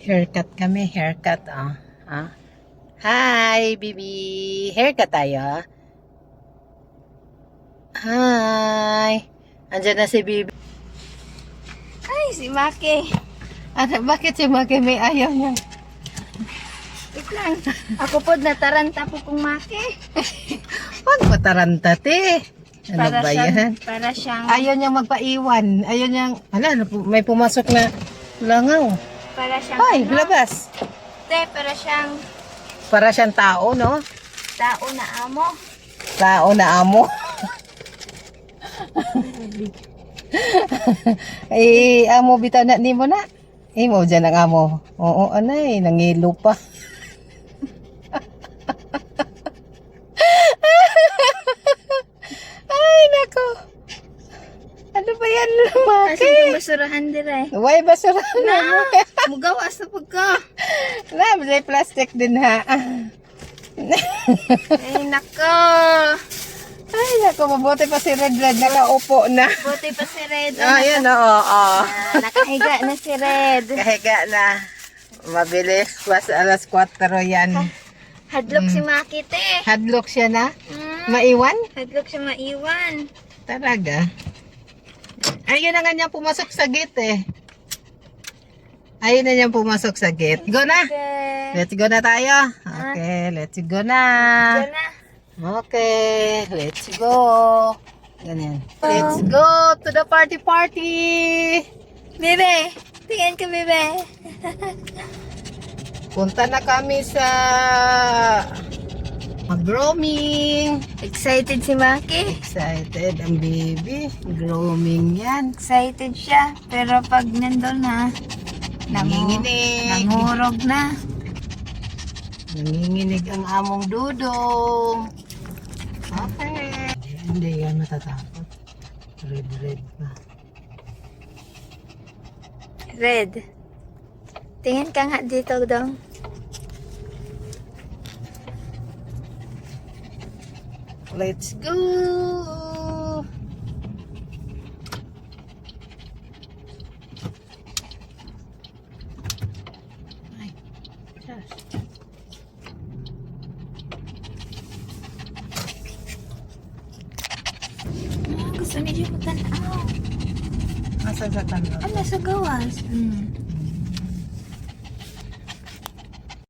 Haircut kami, haircut, ah. Ah. Hi, baby. Haircut tayo. Hi. Andiyan na si baby. Ay, si Maki. Ano, bakit si Maki may ayaw niya? Wait lang. Ako po nataranta po kong Maki. Huwag pataranta, te. Ano ba yan? Para siyang, Ayaw niyang magpaiwan. Ayaw niyang, may pumasok na langaw. para siyang, Ay, labas. para Para siyang siyang tao, no? tao na amo. Tao na amo. Ay, amo bitaw na ni mo na. Mo dyan ang amo. Oo, anay, nangilo pa. Ay, nako. Ano ba yan, Kasi Maki? itong basurahan dire. Way, basura na. Mugawa sa pagka. Na, may plastic din ha. Ay, nako. Ay, nako, mabuti pa si Red Red. Nakaupo na. Buti pa si Red. Ah, yan, oo. Nakahiga na si Red. Kahiga na. Mabilis. Pas alas 4 yan. Hadlok si Maki, te. Hadlock siya na. Mm, Maiwan? hadlok siya maiwan. Talaga. Ayun na nga niya pumasok sa gate eh. Ayun na niya pumasok sa gate. Go na. Okay. Let's go na tayo. Okay, let's go na. Diyan na. Okay, let's go. Ganyan. Let's go to the party. Bebe, tingin ka, bebe. Punta na kami sa grooming. Excited si Maki. Excited ang baby. Grooming yan. Excited siya. Pero pag nandun na, Nanginginig. nangurog na. Nanginginig ang among dudong. Okay. Hindi yan matatakot. Red pa. Red. Tingin ka nga dito daw. Let's go! Ay, Diyos. Gusto niya po tanaw. Nasa sa tanong. Ano sa gawas?